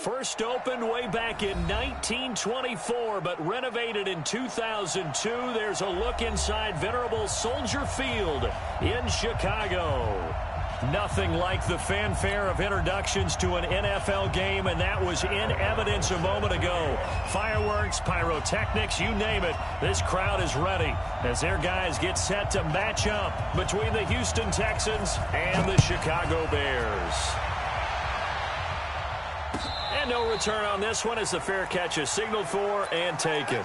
First opened way back in 1924, but renovated in 2002. There's a look inside venerable Soldier Field in Chicago. Nothing like the fanfare of introductions to an NFL game, and that was in evidence a moment ago. Fireworks, pyrotechnics, you name it. This crowd is ready as their guys get set to match up between the Houston Texans and the Chicago Bears. And no return on this one as the fair catch is signaled for and taken.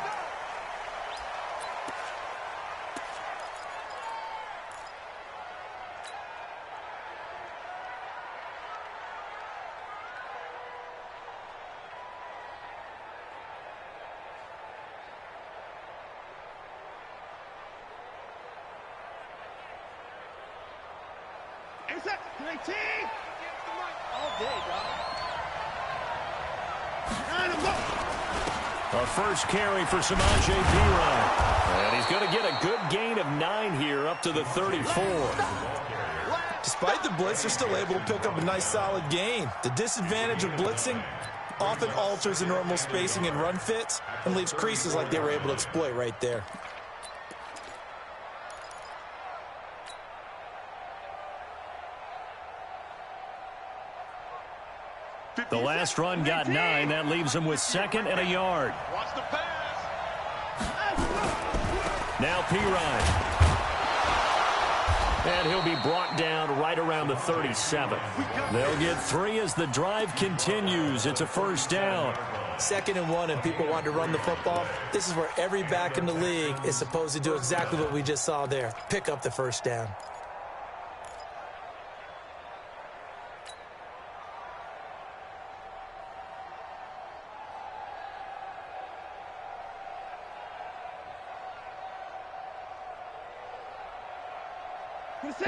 All day, dog. A first carry for Samaje Perine. And he's going to get a good gain of 9 here up to the 34. Despite the blitz, they're still able to pick up a nice solid gain. The disadvantage of blitzing often alters the normal spacing and run fits and leaves creases like they were able to exploit right there. The last run got 9. That leaves him with 2nd and a yard. Watch the pass. Now Perine. And he'll be brought down right around the 37. They'll get 3 as the drive continues. It's a first down. 2nd and 1 and people want to run the football. This is where every back in the league is supposed to do exactly what we just saw there. Pick up the first down.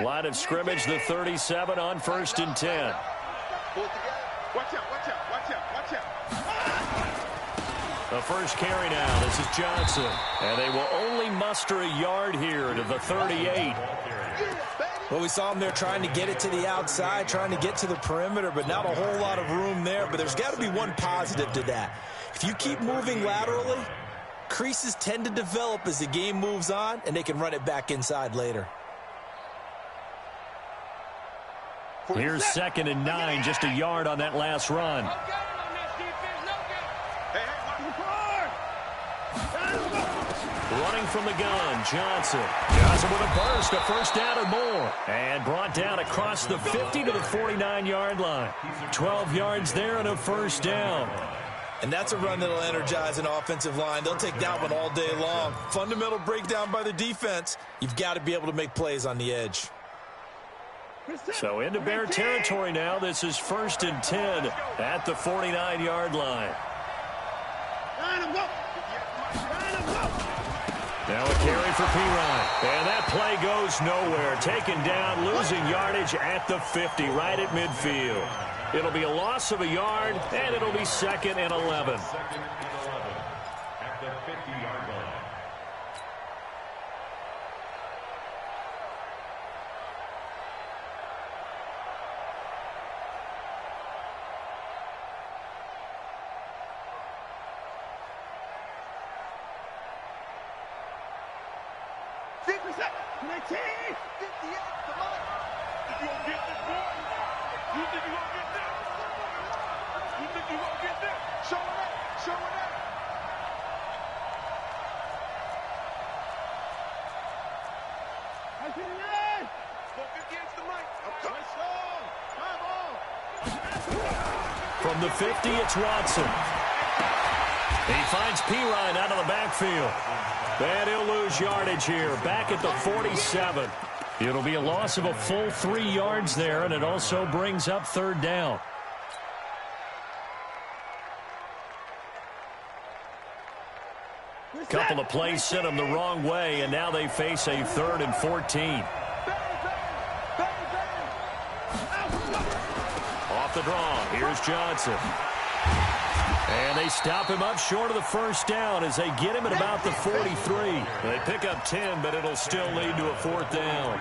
Line of scrimmage, the 37 on 1st and 10. Watch out, watch out, watch out, watch out. The first carry now. This is Johnson. And they will only muster a yard here to the 38. Well, we saw them there trying to get it to the outside, trying to get to the perimeter, but not a whole lot of room there. But there's got to be one positive to that. If you keep moving laterally, creases tend to develop as the game moves on, and they can run it back inside later. Here's 2nd and 9, just a yard on that last run. Running from the gun, Johnson. Johnson with a burst, a first down or more. And brought down across the 50 to the 49-yard line. 12 yards there and a first down. And that's a run that'll energize an offensive line. They'll take that one all day long. Fundamental breakdown by the defense. You've got to be able to make plays on the edge. So into Bear territory now. This is 1st and 10 at the 49-yard line. Now a carry for Perine. And that play goes nowhere. Taken down, losing yardage at the 50, right at midfield. It'll be a loss of a yard, and it'll be 2nd and 11. At the 50-yard line. From the 50, it's Watson. He finds Perine out of the backfield. And he'll lose yardage here, back at the 47. It'll be a loss of a full 3 yards there, and it also brings up 3rd down. Couple of plays sent them the wrong way, and now they face a 3rd and 14. Off the draw, here's Johnson. And they stop him up short of the first down as they get him at about the 43. They pick up 10, but it'll still lead to a 4th down.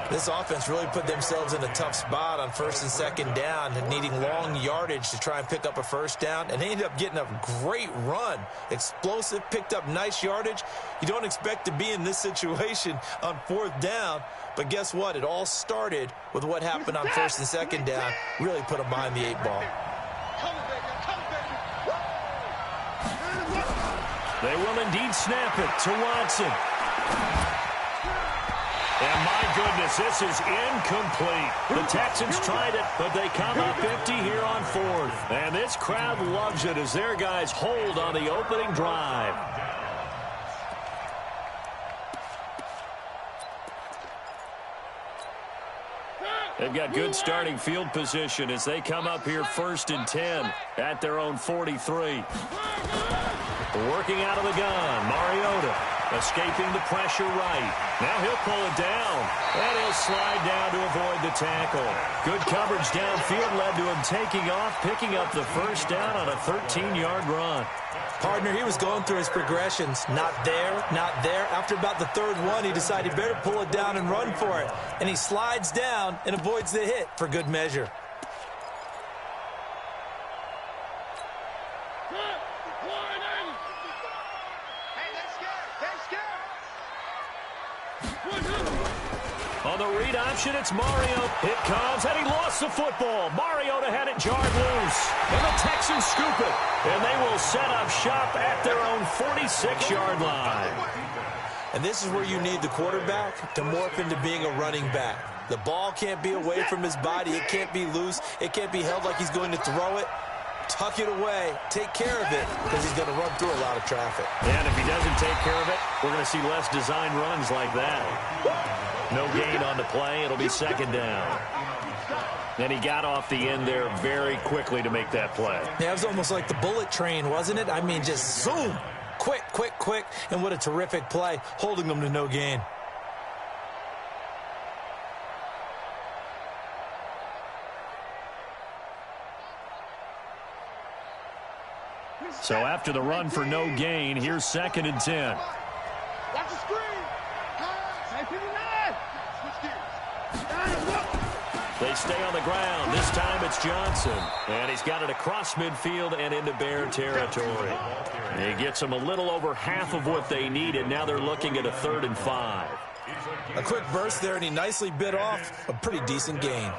This offense really put themselves in a tough spot on first and second down and needing long yardage to try and pick up a first down, and they ended up getting a great run. Explosive, picked up nice yardage. You don't expect to be in this situation on fourth down, but guess what? It all started with what happened on first and second down. Really put them behind the 8-ball. They will indeed snap it to Watson. And my goodness, this is incomplete. The Texans tried it, but they come up empty here on fourth. And this crowd loves it as their guys hold on the opening drive. They've got good starting field position as they come up here first and 10 at their own 43. Working out of the gun, Mariota escaping the pressure right. Now he'll pull it down, and he'll slide down to avoid the tackle. Good coverage downfield led to him taking off, picking up the first down on a 13-yard run. Partner, he was going through his progressions. Not there, not there. After about the third one, he decided he better pull it down and run for it. And he slides down and avoids the hit for good measure. On the read option, it's Mario. It comes, and he lost the football. Mariota had it jarred loose, and the Texans scoop it. And they will set up shop at their own 46-yard line. And this is where you need the quarterback to morph into being a running back. The ball can't be away from his body. It can't be loose. It can't be held like he's going to throw it. Tuck it away. Take care of it because he's going to run through a lot of traffic. And if he doesn't take care of it, we're going to see less design runs like that. No gain on the play. It'll be second down. And he got off the end there very quickly to make that play. Yeah, it was almost like the bullet train, wasn't it? I mean, just zoom. Quick, quick, quick. And what a terrific play, holding them to no gain. So after the run for no gain, here's second and 10. Watch the screen. They stay on the ground. This time it's Johnson. And he's got it across midfield and into Bear territory. He gets them a little over half of what they needed. Now they're looking at a 3rd and 5. A quick burst there, and he nicely bit off a pretty decent gain.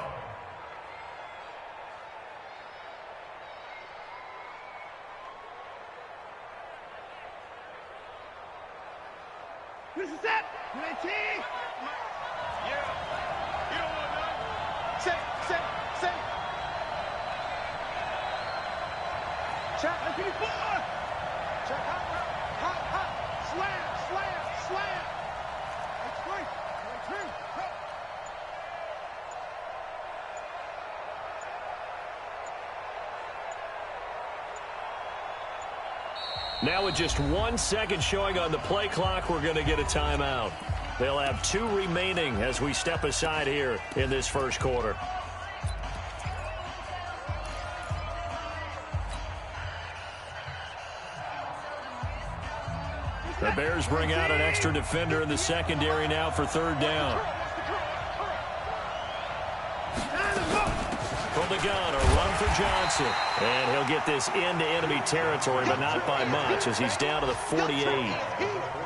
This is it. UAT. Check, let's get it forward. Check, hot. Slam. That's great. 2. Now with just 1 second showing on the play clock, we're going to get a timeout. They'll have 2 remaining as we step aside here in this first quarter. The Bears bring out an extra defender in the secondary now for 3rd down. From the gun, a run for Johnson. And he'll get this into enemy territory, but not by much as he's down to the 48.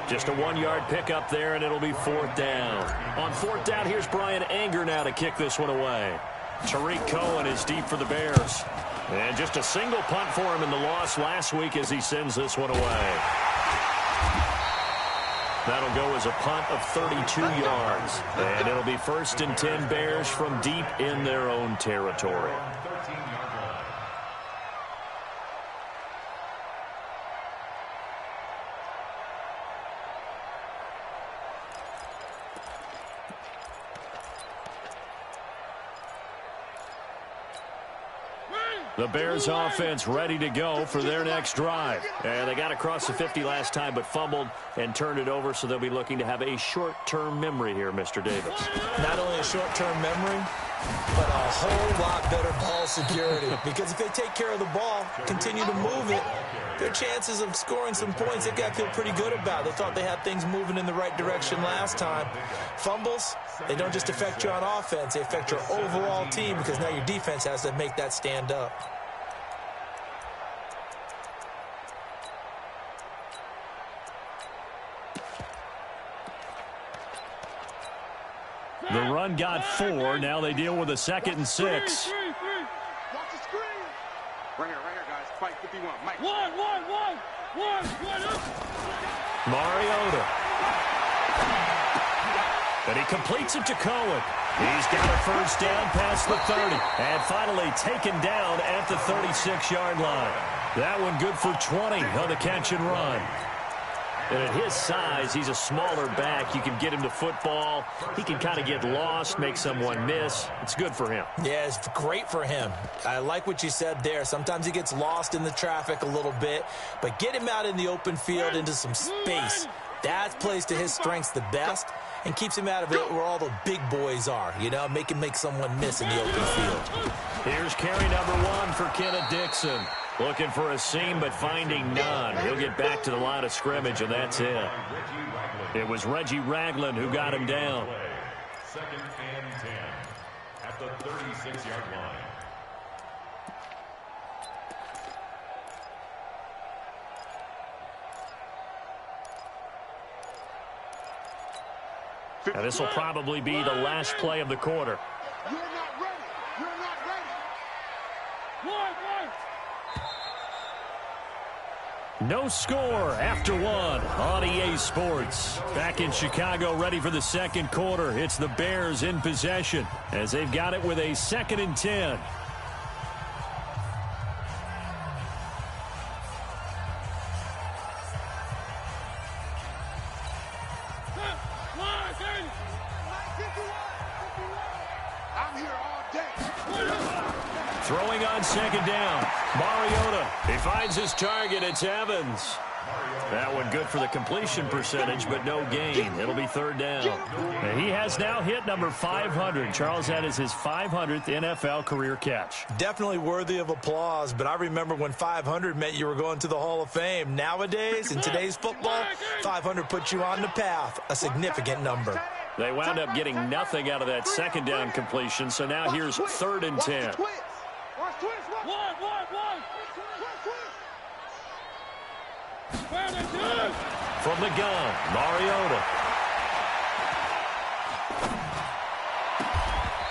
Just a 1-yard pickup there, and it'll be 4th down. On 4th down, here's Brian Anger now to kick this one away. Tariq Cohen is deep for the Bears. And just a single punt for him in the loss last week as he sends this one away. That'll go as a punt of 32 yards. And it'll be 1st and 10 Bears from deep in their own territory. The Bears offense ready to go for their next drive. And they got across the 50 last time but fumbled and turned it over, so they'll be looking to have a short-term memory here, Mr. Davis. Not only a short-term memory, but a whole lot better ball security. Because if they take care of the ball, continue to move it, their chances of scoring some points, they've got to feel pretty good about. They thought they had things moving in the right direction last time. Fumbles, they don't just affect you on offense, they affect your overall team because now your defense has to make that stand up. The run got 4. Now they deal with a 2nd and 6. Watch the screen. Right here, guys. Fight 51. Mike. One. Mariota. And he completes it to Cohen. He's got a first down past the 30. And finally taken down at the 36-yard line. That one good for 20 on the catch and run. And at his size, he's a smaller back. You can get him to football. He can kind of get lost, make someone miss. It's good for him. Yeah, it's great for him. I like what you said there. Sometimes he gets lost in the traffic a little bit, but get him out in the open field into some space. That plays to his strengths the best and keeps him out of it where all the big boys are, you know, make someone miss in the open field. Here's carry number 1 for Kenneth Dixon. Looking for a seam, but finding none. He'll get back to the line of scrimmage, and that's it. It was Reggie Ragland who got him down. 2nd and 10 at the 36-yard line. Now this will probably be the last play of the quarter. You're not ready. You're not ready. No score after 1 on EA Sports. Back in Chicago, ready for the 2nd quarter. It's the Bears in possession as they've got it with a 2nd and 10. I'm here all day. Throwing on 2nd down. Mariota. He finds his target. It's Evans. That one good for the completion percentage, but no gain. It'll be 3rd down. And he has now hit number 500. Charles, that is his 500th NFL career catch. Definitely worthy of applause, but I remember when 500 meant you were going to the Hall of Fame. Nowadays, in today's football, 500 puts you on the path, a significant number. They wound up getting nothing out of that 2nd down completion, so now here's 3rd and 10. From the gun, Mariota.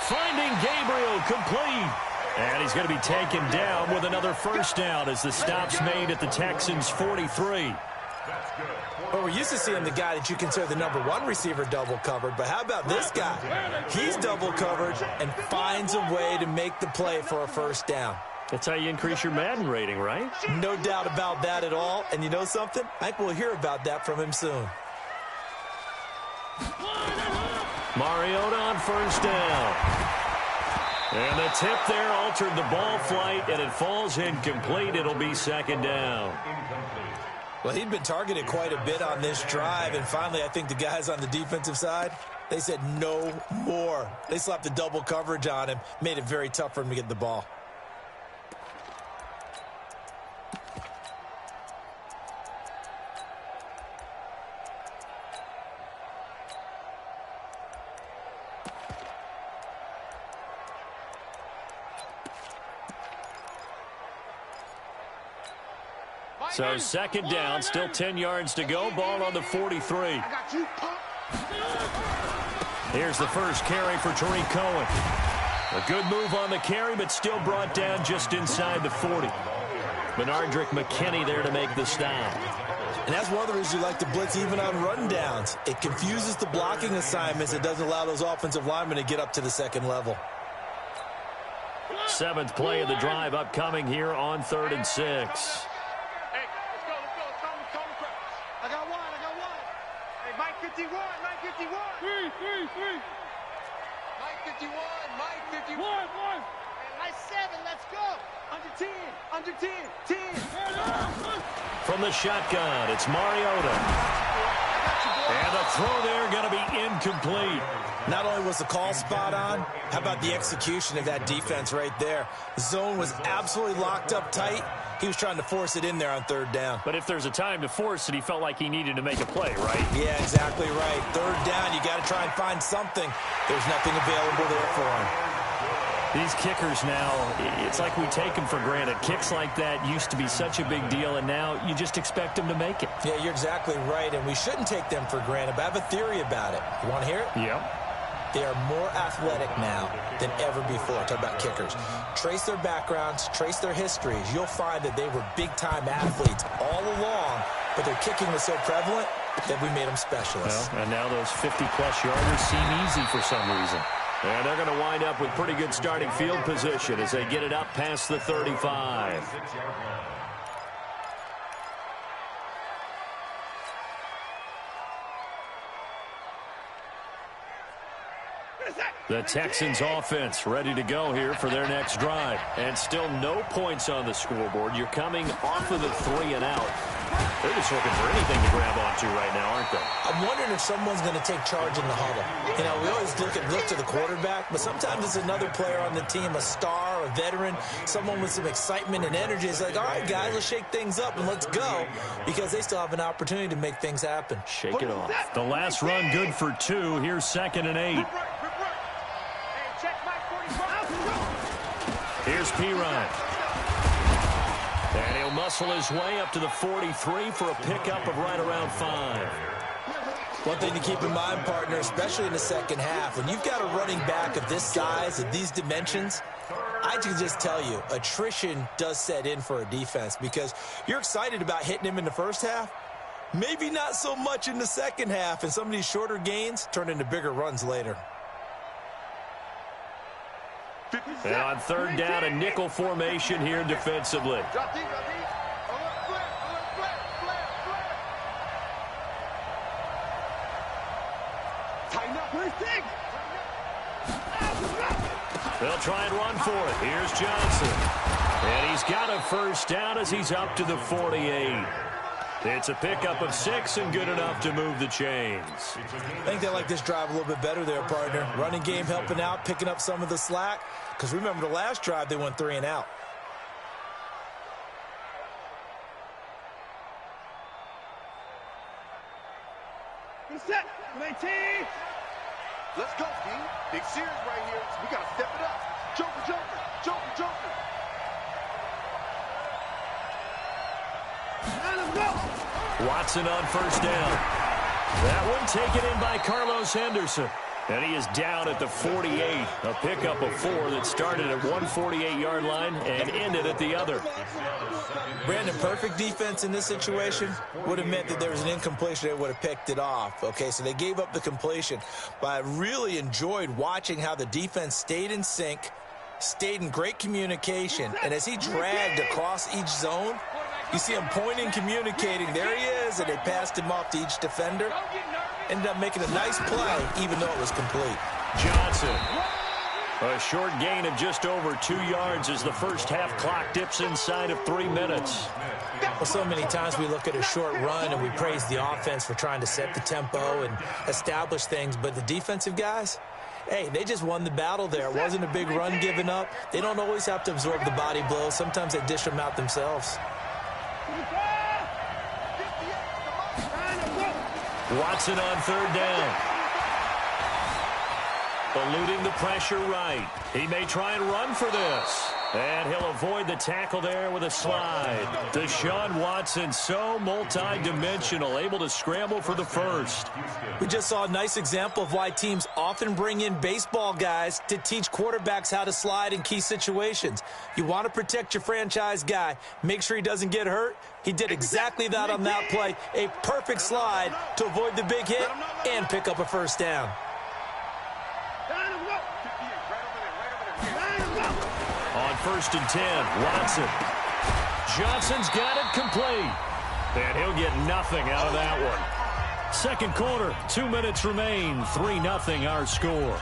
Finding Gabriel complete. And he's going to be taken down with another first down as the stop's made at the Texans' 43. Well, we're used to seeing the guy that you consider the number 1 receiver double covered, but how about this guy? He's double covered and finds a way to make the play for a first down. That's how you increase your Madden rating, right? No doubt about that at all. And you know something? I think we'll hear about that from him soon. Mariota on first down. And the tip there altered the ball flight, and it falls incomplete. It'll be 2nd down. Well, he'd been targeted quite a bit on this drive, and finally I think the guys on the defensive side, they said no more. They slapped the double coverage on him, made it very tough for him to get the ball. So 2nd down, still 10 yards to go. Ball on the 43. Here's the first carry for Tariq Cohen. A good move on the carry, but still brought down just inside the 40. Benardrick McKinney there to make the stop. And that's one of the reasons you like to blitz even on rundowns. It confuses the blocking assignments. It doesn't allow those offensive linemen to get up to the 2nd level. 7th play of the drive upcoming here on 3rd and 6. From the shotgun, it's Mariota. And the throw there going to be incomplete. Not only was the call spot on, how about the execution of that defense right there? The zone was absolutely locked up tight. He was trying to force it in there on third down. But if there's a time to force it, he felt like he needed to make a play, right? Yeah, exactly right. Third down, you got to try and find something. There's nothing available there for him. These kickers now, it's like we take them for granted. Kicks like that used to be such a big deal, and now you just expect them to make it. Yeah, you're exactly right, and we shouldn't take them for granted, but I have a theory about it. You want to hear it? Yep. They are more athletic now than ever before. Talk about kickers. Trace their backgrounds, trace their histories. You'll find that they were big-time athletes all along, but their kicking was so prevalent that we made them specialists. Well, and now those 50-plus yarders seem easy for some reason. And they're going to wind up with pretty good starting field position as they get it up past the 35. The Texans offense ready to go here for their next drive. And still no points on the scoreboard. You're coming off of the 3-and-out. They're just looking for anything to grab onto right now, aren't they? I'm wondering if someone's going to take charge in the huddle. You know, we always look to the quarterback, but sometimes it's another player on the team, a star, a veteran, someone with some excitement and energy. It's like, all right, guys, let's shake things up and let's go, because they still have an opportunity to make things happen. Shake it off. The last run good for 2. Here's 2nd and 8. Here's Pirine. And he'll muscle his way up to the 43 for a pickup of right around 5. One thing to keep in mind, partner, especially in the second half, when you've got a running back of this size, of these dimensions, I can just tell you, attrition does set in for a defense, because you're excited about hitting him in the first half, maybe not so much in the second half, and some of these shorter gains turn into bigger runs later. And on third down, a nickel formation here defensively. They'll try and run for it. Here's Johnson. And he's got a first down as he's up to the 48. It's a pickup of 6 and good enough to move the chains. I think they like this drive a little bit better there, partner. Running game helping out, picking up some of the slack. Because remember, the last drive, they went 3-and-out. Set. 19. Let's go, D. Big series right here. So we got to step it up. Joker, Joker, Joker, Joker. Watson on first down. That one taken in by Carlos Henderson. And he is down at the 48. A pickup of 4 that started at 148-yard line and ended at the other. Brandon, perfect defense in this situation would have meant that there was an incompletion. They would have picked it off. Okay, so they gave up the completion. But I really enjoyed watching how the defense stayed in sync, stayed in great communication. And as he dragged across each zone, you see him pointing, communicating. There he is, and they passed him off to each defender. Ended up making a nice play, even though it was complete. Johnson. A short gain of just over 2 yards as the first half clock dips inside of 3 minutes. Well, so many times we look at a short run and we praise the offense for trying to set the tempo and establish things, but the defensive guys, hey, they just won the battle there. It wasn't a big run given up. They don't always have to absorb the body blows. Sometimes they dish them out themselves. Watson on third down. Eluding the pressure right. He may try and run for this. And he'll avoid the tackle there with a slide. Deshaun Watson, so multi-dimensional, able to scramble for the first. We just saw a nice example of why teams often bring in baseball guys to teach quarterbacks how to slide in key situations. You want to protect your franchise guy. Make sure he doesn't get hurt. He did exactly that on that play. A perfect slide to avoid the big hit and pick up a first down. On 1st and 10, Watson. Johnson's got it complete. And he'll get nothing out of that one. Second quarter, 2 minutes remain. 3-0 our score.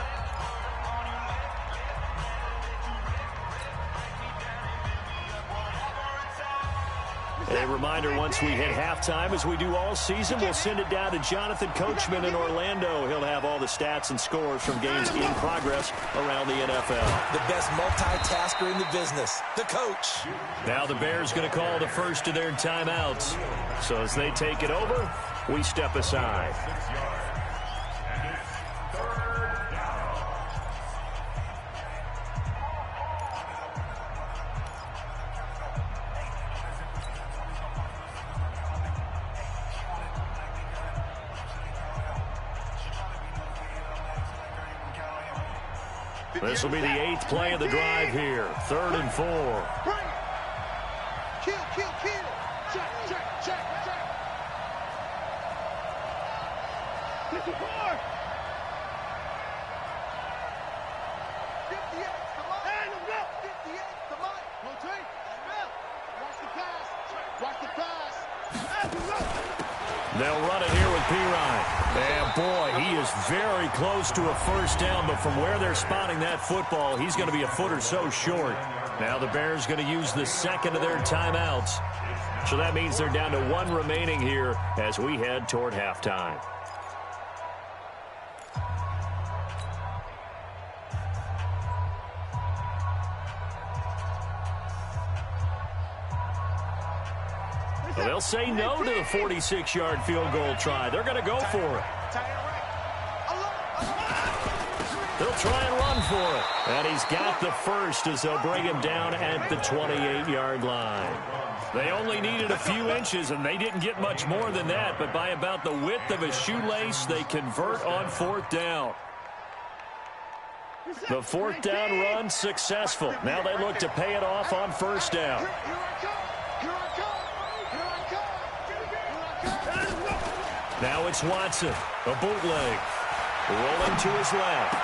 A reminder, once we hit halftime, as we do all season, we'll send it down to Jonathan Coachman in Orlando. He'll have all the stats and scores from games in progress around the NFL. The best multitasker in the business, the coach. Now the Bears going to call the first of their timeouts. So as they take it over, we step aside. This will be the 8th play of the drive here. 3rd and 4. Kill, kill, kill. Check, check, check, check. 54. 58, come on. And go. 58, come on. Rotate. Watch the pass. Watch the pass. They'll run it here with Pirine. And boy, he is very close to a first down, but from where they're spotting that football, he's going to be a foot or so short. Now the Bears going to use the second of their timeouts. So that means they're down to 1 remaining here as we head toward halftime. Well, they'll say no to the 46-yard field goal try. They're going to go for it. They'll try and run for it. And he's got the first as they'll bring him down at the 28-yard line. They only needed a few inches, and they didn't get much more than that. But by about the width of a shoelace, they convert on 4th down. The 4th down run successful. Now they look to pay it off on 1st down. Now it's Watson, a bootleg, rolling to his left.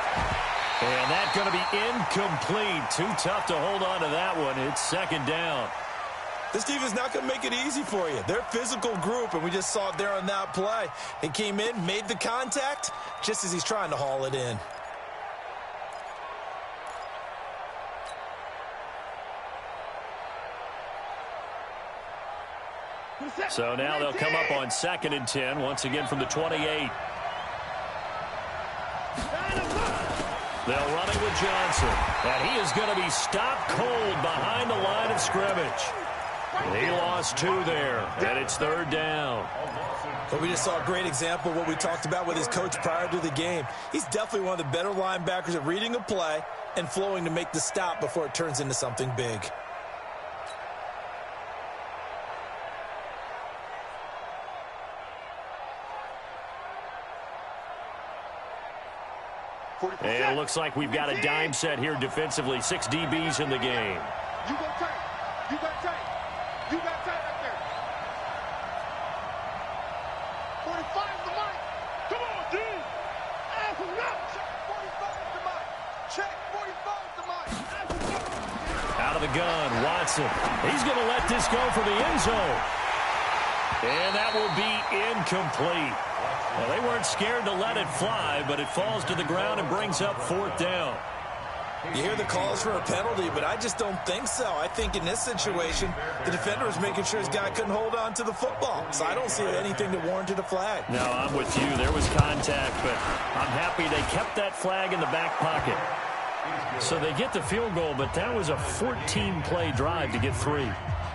And that's going to be incomplete. Too tough to hold on to that one. It's 2nd down. This team is not going to make it easy for you. They're a physical group, and we just saw it there on that play. He came in, made the contact, just as he's trying to haul it in. So now they'll come up on 2nd and 10, once again from the 28. They'll run it with Johnson. And he is going to be stopped cold behind the line of scrimmage. And he lost 2 there, and it's 3rd down. But we just saw a great example of what we talked about with his coach prior to the game. He's definitely one of the better linebackers at reading a play and flowing to make the stop before it turns into something big. And it looks like we've got a dime set here defensively. 6 DBs in the game. You go tight. You got tight. You got tight right there. 45 is the mic. Come on, D. Check 45 is the mic. Check 45 is the mic. Out of the gun, Watson. He's going to let this go for the end zone. And that will be incomplete. Well, they weren't scared to let it fly, but it falls to the ground and brings up 4th down. You hear the calls for a penalty, but I just don't think so. I think in this situation, the defender was making sure his guy couldn't hold on to the football. So I don't see anything that warranted a flag. No, I'm with you. There was contact, but I'm happy they kept that flag in the back pocket. So they get the field goal, but that was a 14-play drive to get 3.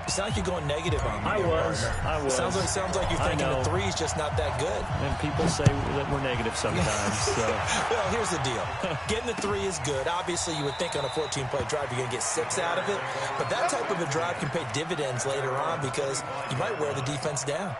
You sound like you're going negative on me. I was. Sounds like you're thinking the 3 is just not that good. And people say that we're negative sometimes. So. Well, here's the deal. Getting the 3 is good. Obviously, you would think on a 14-play drive you're going to get 6 out of it. But that type of a drive can pay dividends later on because you might wear the defense down.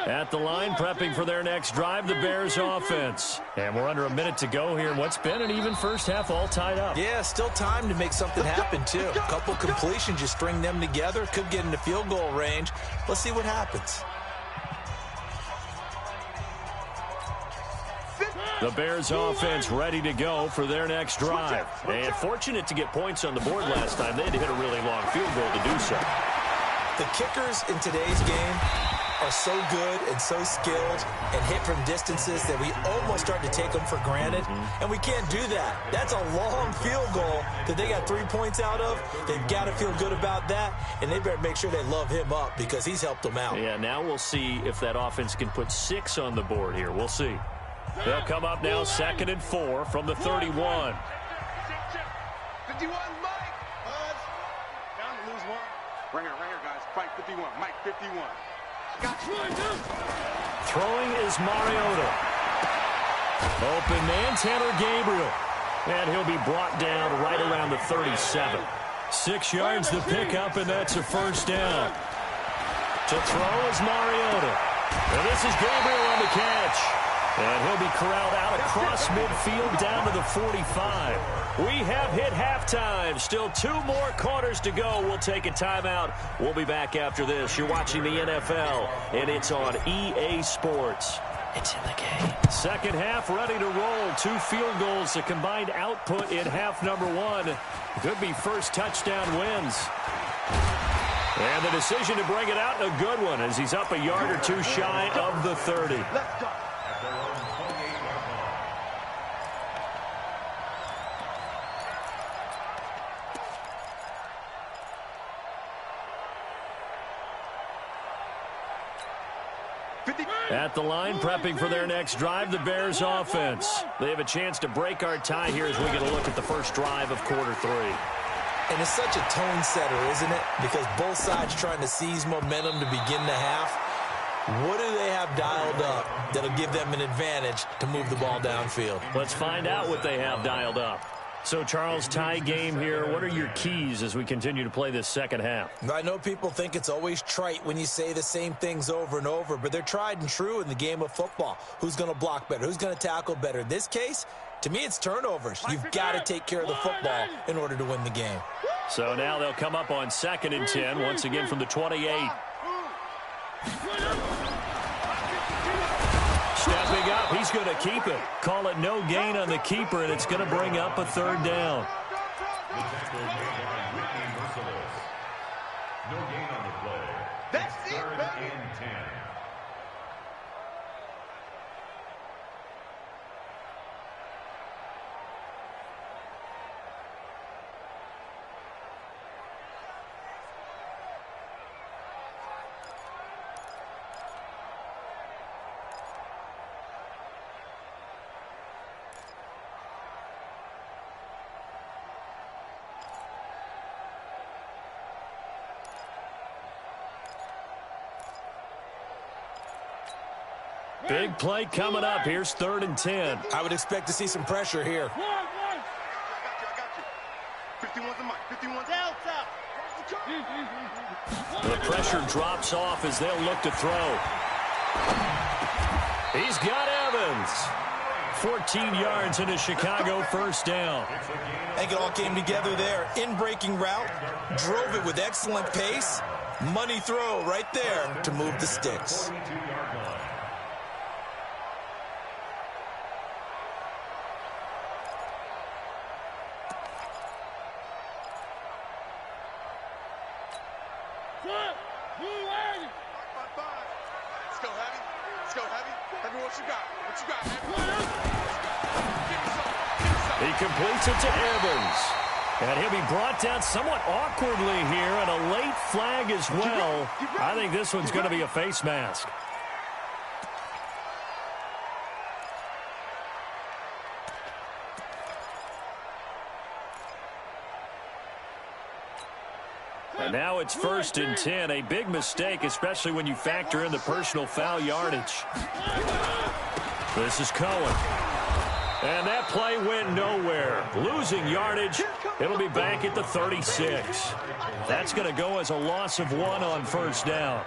At the line, prepping for their next drive, the Bears offense. And we're under a minute to go here in what's been an even first half, all tied up. Yeah, still time to make something happen, too. A couple completions, you string them together, could get into field goal range. Let's see what happens. The Bears offense ready to go for their next drive. And fortunate to get points on the board last time. They had to hit a really long field goal to do so. The kickers in today's game are so good and so skilled and hit from distances that we almost start to take them for granted, and we can't do that. That's a long field goal that they got 3 points out of. They've got to feel good about that, and they better make sure they love him up because he's helped them out. Yeah, now we'll see if that offense can put 6 on the board here. We'll see. They'll come up now 2nd and 4 from the 31. 51, Mike. Buzz. Down to lose one. Right here, guys. Fight 51. Mike, 51. Got you. Throwing is Mariota. Open man, Tanner Gabriel. And he'll be brought down right around the 37. 6 yards to pick up, and that's a first down. To throw is Mariota. And this is Gabriel on the catch. And he'll be corralled out across midfield down to the 45. We have hit halftime. Still 2 more quarters to go. We'll take a timeout. We'll be back after this. You're watching the NFL, and it's on EA Sports. It's in the game. Second half ready to roll. 2 field goals, a combined output in half number 1. Could be first touchdown wins. And the decision to bring it out, a good one, as he's up a yard or 2 shy of the 30. Let's go. At the line, prepping for their next drive, the Bears offense. They have a chance to break our tie here as we get a look at the first drive of quarter 3. And it's such a tone setter, isn't it? Because both sides trying to seize momentum to begin the half. What do they have dialed up that'll give them an advantage to move the ball downfield? Let's find out what they have dialed up. So, Charles, tie game here. What are your keys as we continue to play this second half? I know people think it's always trite when you say the same things over and over, but they're tried and true in the game of football. Who's going to block better? Who's going to tackle better? In this case, to me, it's turnovers. You've got to take care of the football in order to win the game. So now they'll come up on 2nd and 10, once again from the 28. Stepping up, he's going to keep it. Call it no gain on the keeper, and it's going to bring up a 3rd down. No gain on the play. That's it, 3rd baby. and 10. Big play coming up. Here's 3rd and 10. I would expect to see some pressure here. I got you. 51's the mic. 51's out. The pressure drops off as they'll look to throw. He's got Evans. 14 yards in a Chicago first down. I think it all came together there. In-breaking route, drove it with excellent pace. Money throw right there to move the sticks. 42-yard line. Let's go, Heavy. Let's go, Heavy. Heavy, what you got? What you got, Heavy? Give me some. He completes it to Evans. And he'll be brought down somewhat awkwardly here, and a late flag as well. I think this one's going to be a face mask. And now it's 1st and 10. A big mistake, especially when you factor in the personal foul yardage. This is Cohen. And that play went nowhere. Losing yardage. It'll be back at the 36. That's going to go as a loss of 1 on first down.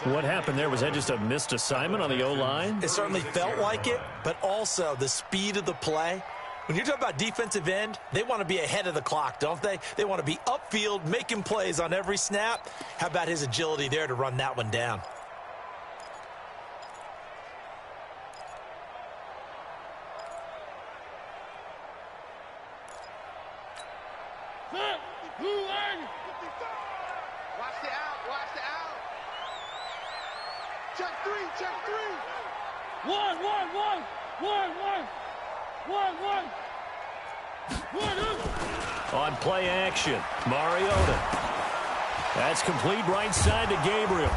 What happened there? Was that just a missed assignment on the O-line? It certainly felt like it, but also the speed of the play. When you're talking about defensive end, they want to be ahead of the clock, don't they? They want to be upfield, making plays on every snap. How about his agility there to run that one down? Watch the out. Watch the out. Check three, check three. One. On play action, Mariota. That's complete right side to Gabriel.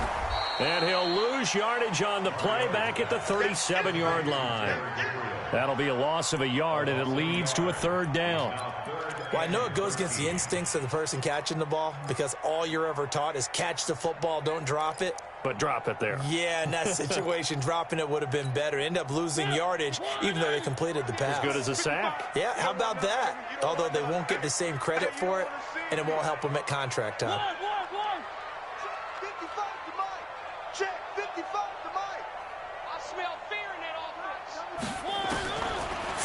And he'll lose yardage on the play back at the 37-yard line. That'll be a loss of a yard, and it leads to a third down. Well, I know it goes against the instincts of the person catching the ball because all you're ever taught is catch the football, don't drop it. But drop it there. Yeah, in that situation, dropping it would have been better. End up losing yardage, even though they completed the pass. As good as a sack. Yeah, how about that? Although they won't get the same credit for it, and it won't help them at contract time. 55 to Mike. Check 55 to Mike. I smell fear in that offense.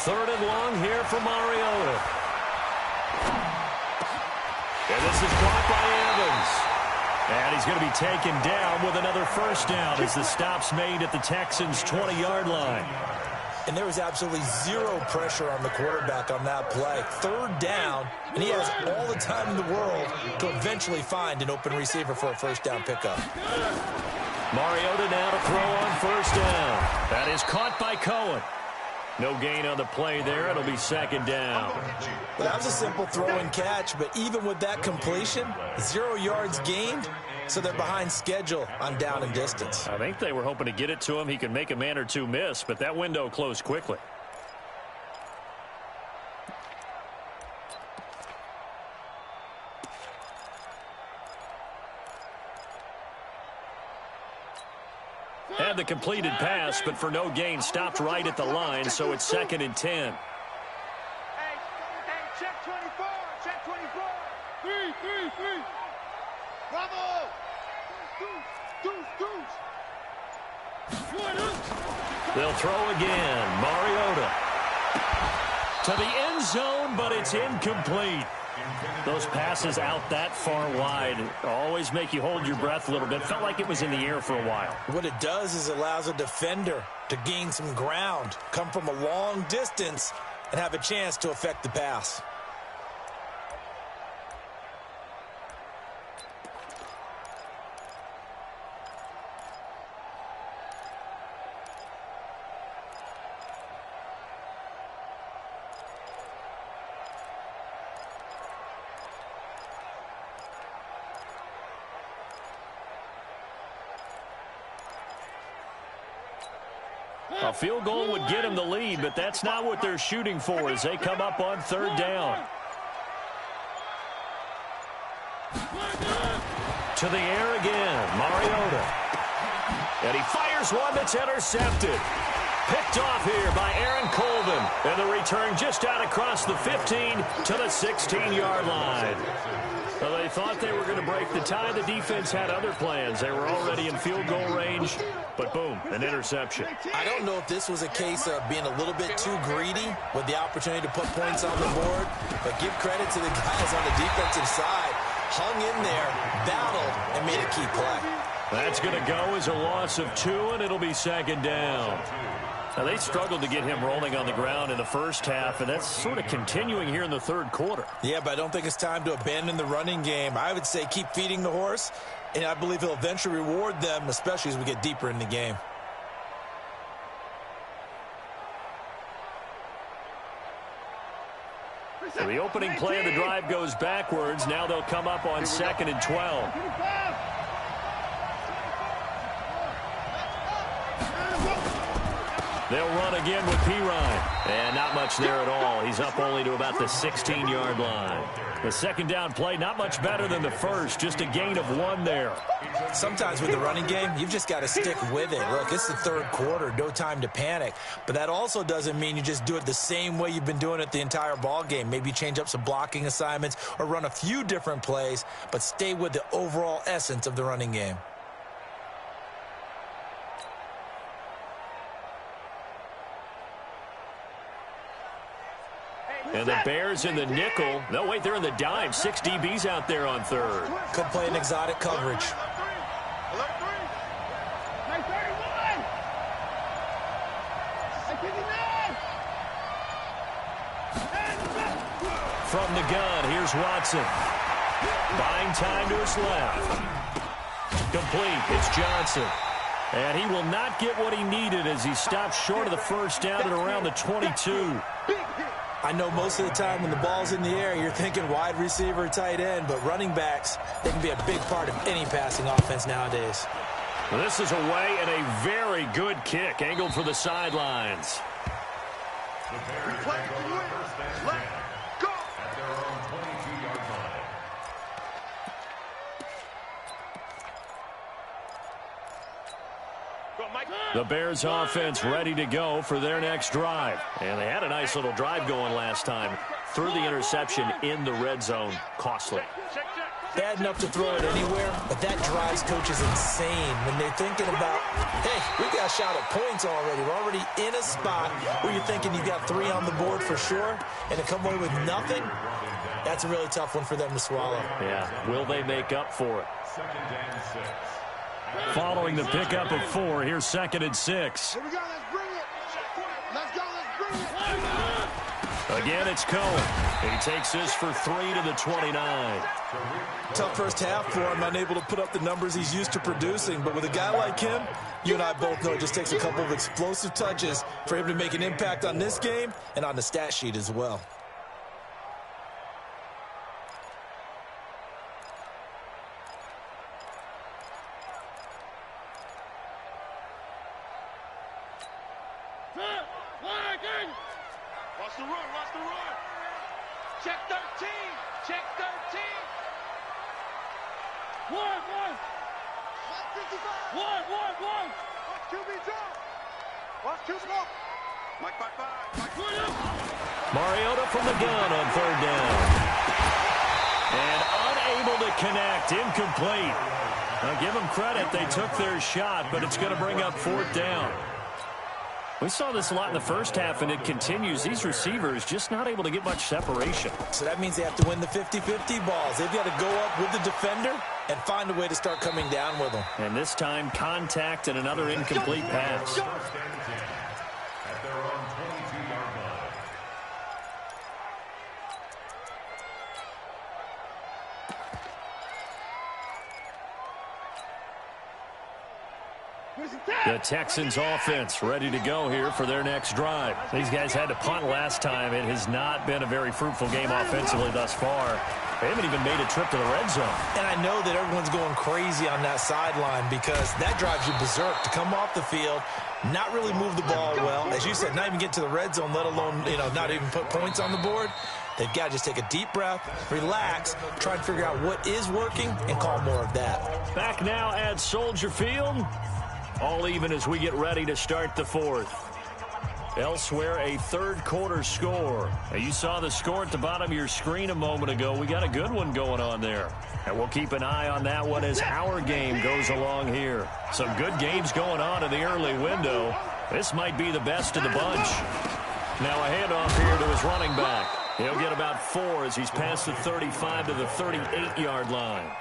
Third and long here for Mariota. And this is caught by Evans. And he's going to be taken down with another first down as the stop's made at the Texans' 20-yard line. And there was absolutely zero pressure on the quarterback on that play. Third down, and he has all the time in the world to eventually find an open receiver for a first down pickup. Mariota now to throw on first down. That is caught by Cohen. No gain on the play there. It'll be second down. Well, that was a simple throw and catch, but even with that completion, 0 yards gained, so they're behind schedule on down and distance. I think they were hoping to get it to him. He could make a man or two miss, but that window closed quickly. Had the completed pass, but for no gain, stopped right at the line, so it's second and 10. Hey, check 24, check 24. Three. Bravo. Deuce. They'll throw again. Mariota to the end zone, but it's incomplete. Those passes out that far wide always make you hold your breath a little bit. Felt like it was in the air for a while. What it does is it allows a defender to gain some ground, come from a long distance, and have a chance to affect the pass. A field goal would get him the lead, but that's not what they're shooting for as they come up on third down. To the air again, Mariota. And he fires one that's intercepted. Picked off here by Aaron Colvin. And the return just out across the 15 to the 16-yard line. Well, they thought they were going to break the tie. The defense had other plans. They were already in field goal range, but boom, an interception. I don't know if this was a case of being a little bit too greedy with the opportunity to put points on the board, but give credit to the guys on the defensive side. Hung in there, battled, and made a key play. That's going to go as a loss of 2, and it'll be second down. Now, they struggled to get him rolling on the ground in the first half, and that's sort of continuing here in the third quarter. Yeah, but I don't think it's time to abandon the running game. I would say keep feeding the horse, and I believe he'll eventually reward them, especially as we get deeper in the game. So the opening play of the drive goes backwards. Now they'll come up on second and 12. They'll run again with Pirine. And not much there at all. He's up only to about the 16-yard line. The second down play, not much better than the first. Just a gain of 1 there. Sometimes with the running game, you've just got to stick with it. Look, it's the third quarter, no time to panic. But that also doesn't mean you just do it the same way you've been doing it the entire ball game. Maybe change up some blocking assignments or run a few different plays, but stay with the overall essence of the running game. And the Bears in the nickel. No, wait, they're in the dime. 6 DBs out there on third. Could play an exotic coverage. From the gun, here's Watson. Buying time to his left. Complete. It's Johnson. And he will not get what he needed as he stops short of the first down at around the 22. I know most of the time when the ball's in the air, you're thinking wide receiver, tight end, but running backs, they can be a big part of any passing offense nowadays. Well, this is away and a very good kick angled for the sidelines. The Bears offense ready to go for their next drive. And they had a nice little drive going last time. Threw the interception in the red zone. Costly. Bad enough to throw it anywhere, but that drives coaches insane when they're thinking about, hey, we got a shot at points already. We're already in a spot where you're thinking you got 3 on the board for sure, and to come away with nothing, that's a really tough one for them to swallow. Yeah, will they make up for it? Following the pickup of 4, here's 2nd and 6. Here we go, let's bring it. Let's go, let's bring it. Again, it's Cohen. He takes this for 3 to the 29. Tough first half for him, unable to put up the numbers he's used to producing. But with a guy like him, you and I both know it just takes a couple of explosive touches for him to make an impact on this game and on the stat sheet as well. Watch the run, watch the run. Check 13, check 13. 1, 1. 155. 1, 1, 1. Watch QB drop. Watch QB go. Mike, 5. Mariota from the gun on 3rd down. And unable to connect, incomplete. Now give them credit, they took their shot, but it's going to bring up 4th down. We saw this a lot in the first half, and it continues. These receivers just not able to get much separation. So that means they have to win the 50-50 balls. They've got to go up with the defender and find a way to start coming down with them. And this time, contact and another incomplete pass. At their own 22-yard line. The Texans offense ready to go here for their next drive. These guys had to punt last time. It has not been a very fruitful game offensively thus far. They haven't even made a trip to the red zone. And I know that everyone's going crazy on that sideline because that drives you berserk to come off the field, not really move the ball well. As you said, not even get to the red zone, let alone, not even put points on the board. They've got to just take a deep breath, relax, try and figure out what is working, and call more of that. Back now at Soldier Field. All even as we get ready to start the 4th. Elsewhere, a third-quarter score. Now, you saw the score at the bottom of your screen a moment ago. We got a good one going on there. And we'll keep an eye on that one as our game goes along here. Some good games going on in the early window. This might be the best of the bunch. Now a handoff here to his running back. He'll get about 4 as he's past the 35 to the 38-yard line.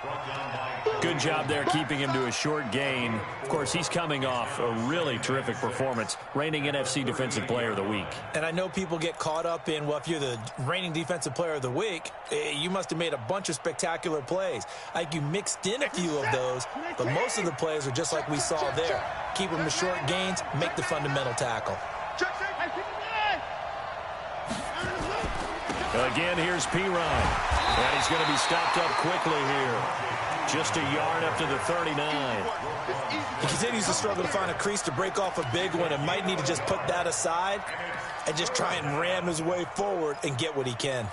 Good job there keeping him to a short gain. Of course, he's coming off a really terrific performance, reigning NFC Defensive Player of the Week. And I know people get caught up in, well, if you're the reigning Defensive Player of the Week, you must have made a bunch of spectacular plays. Like you mixed in a few of those, but most of the plays are just like we saw there. Keep them to short gains, make the fundamental tackle. Again, here's P. Ryan. And he's going to be stopped up quickly here. Just a yard up to the 39. He continues to struggle to find a crease to break off a big one and might need to just put that aside and just try and ram his way forward and get what he can.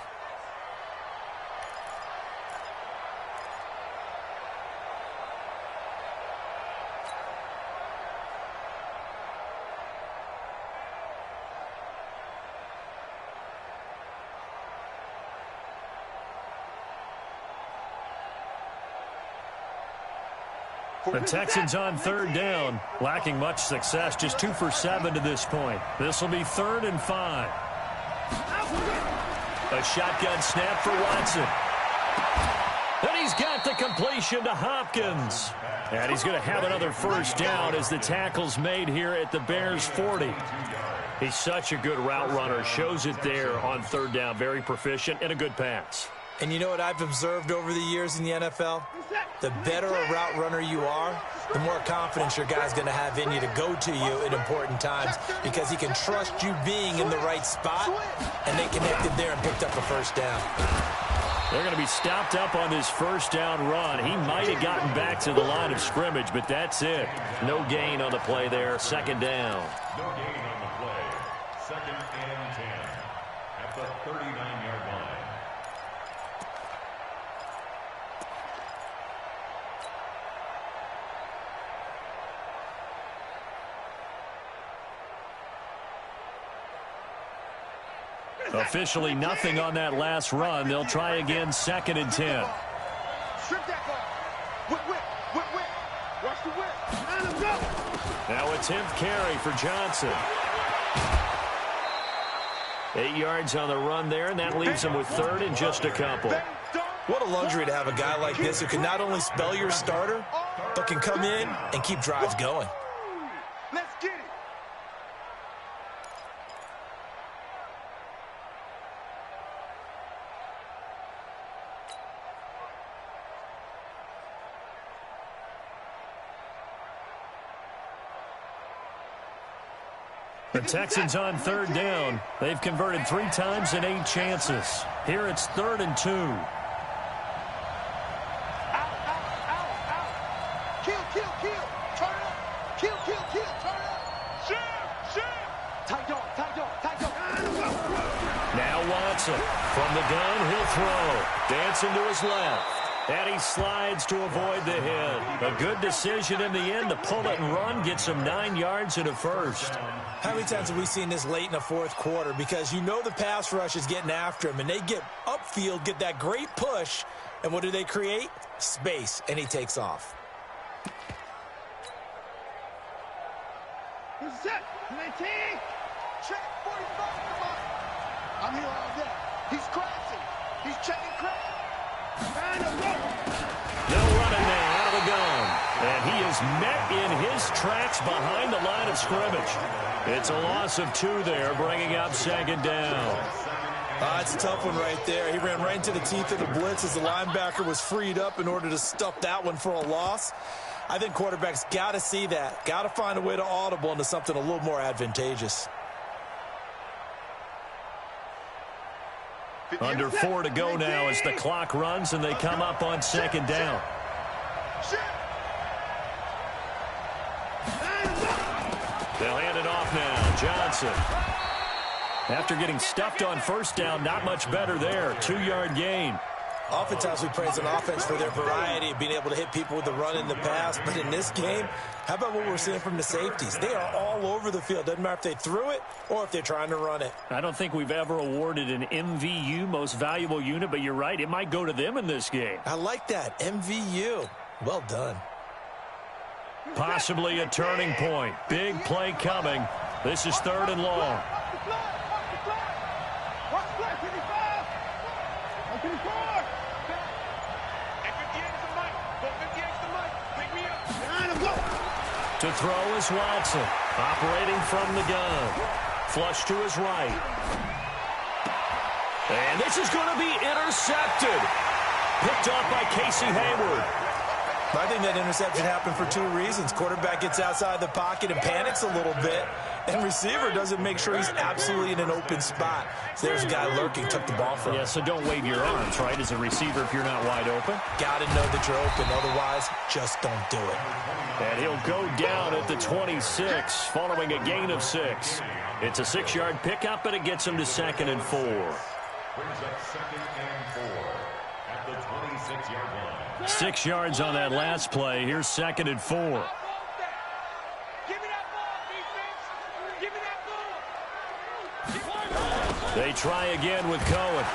The Texans on 3rd down, lacking much success, just 2 for 7 to this point. This will be 3rd and 5. A shotgun snap for Watson. And he's got the completion to Hopkins. And he's going to have another first down as the tackle's made here at the Bears' 40. He's such a good route runner, shows it there on 3rd down, very proficient and a good pass. And you know what I've observed over the years in the NFL? The better a route runner you are, the more confidence your guy's going to have in you to go to you at important times because he can trust you being in the right spot, and they connected there and picked up a first down. They're going to be stopped up on this first down run. He might have gotten back to the line of scrimmage, but that's it. No gain on the play there. Second down. No gain on the play. Second and 10 at the 39-yard line. Officially nothing on that last run. They'll try again, second and 10. Strip that ball. Whip. Watch the whip. And let's go. Now a 10th carry for Johnson. 8 yards on the run there, and that leaves him with third and just a couple. What a luxury to have a guy like this who can not only spell your starter, but can come in and keep drives going. Let's get it. The Texans on third down. They've converted 3 times in 8 chances. Here it's 3rd and 2. Out. Kill. Turn it up. Kill. Turn it up. Shoot. Tight dog. Now Watson. From the gun, he'll throw. Dancing to his left. And he slides to avoid the hit. A good decision in the end to pull it and run. Gets him 9 yards and a first. How many times have we seen this late in the fourth quarter? Because you know the pass rush is getting after him, and they get upfield, get that great push, and what do they create? Space, and he takes off. Who's set? 19. Check 45 to mine. I'm here all day. He's crashing. He's checking crash. And a roll. They'll run it now out of the gun. And he is met in his tracks behind the line of scrimmage. It's a loss of 2 there, bringing up second down. It's a tough one right there. He ran right into the teeth of the blitz as the linebacker was freed up in order to stuff that one for a loss. I think quarterbacks got to see that. Got to find a way to audible into something a little more advantageous. Under 4 to go now as the clock runs and they come up on second down. They'll hand it off now. Johnson. After getting stuffed on first down, not much better there. 2-yard gain. Oftentimes we praise an offense for their variety of being able to hit people with the run in the pass. But in this game, how about what we're seeing from the safeties? They are all over the field. Doesn't matter if they threw it or if they're trying to run it. I don't think we've ever awarded an MVU, most valuable unit, but you're right. It might go to them in this game. I like that. MVU. Well done. Possibly a turning point. Big play coming. This is 3rd and long. To throw is Watson, operating from the gun. Flush to his right. And this is going to be intercepted. Picked off by Casey Hayward. I think that interception happened for 2 reasons. Quarterback gets outside the pocket and panics a little bit, and receiver doesn't make sure he's absolutely in an open spot. So there's a guy lurking, took the ball from him. Yeah, so don't wave your arms, right, as a receiver if you're not wide open. Got to know that you're open. Otherwise, just don't do it. And he'll go down at the 26 following a gain of 6. It's a 6-yard pickup, but it gets him to 2nd and 4. Brings up 2nd and 4 at the 26-yard line. 6 yards on that last play. Here's 2nd and 4. Give me that ball, defense. Give me that ball. They try again with Cohen.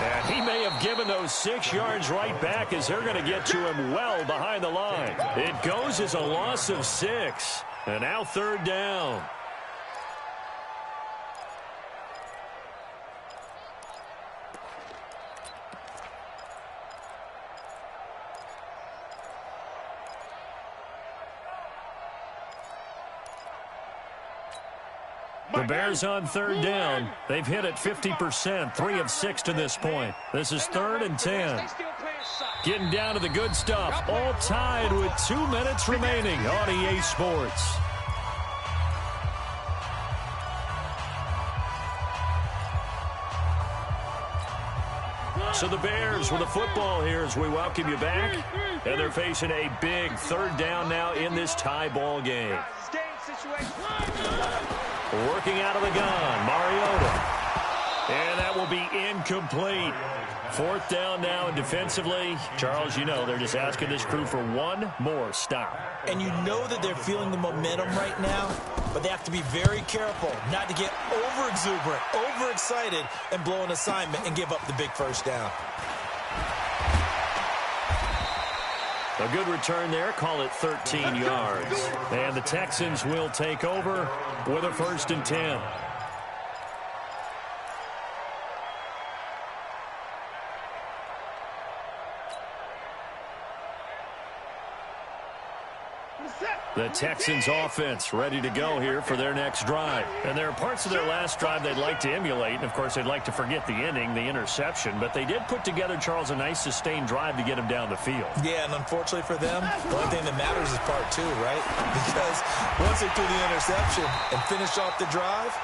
And he may have given those 6 yards right back as they're going to get to him well behind the line. It goes as a loss of 6. And now 3rd down. The Bears on third down. They've hit it 50%, 3 of 6 to this point. This is 3rd and 10. Getting down to the good stuff. All tied with 2 minutes remaining on EA Sports. So the Bears with the football here as we welcome you back. And they're facing a big 3rd down now in this tie ball game. Working out of the gun, Mariota. And that will be incomplete. 4th down now, and defensively, Charles, you know, they're just asking this crew for one more stop. And you know that they're feeling the momentum right now, but they have to be very careful not to get over-exuberant, overexcited, and blow an assignment and give up the big 1st down. A good return there, call it 13 yards. And the Texans will take over with a 1st and 10. The Texans offense ready to go here for their next drive. And there are parts of their last drive they'd like to emulate. And, of course, they'd like to forget the inning, the interception. But they did put together, Charles, a nice sustained drive to get them down the field. Yeah, and unfortunately for them, the only thing that matters is part 2, right? Because once they threw the interception and finished off the drive,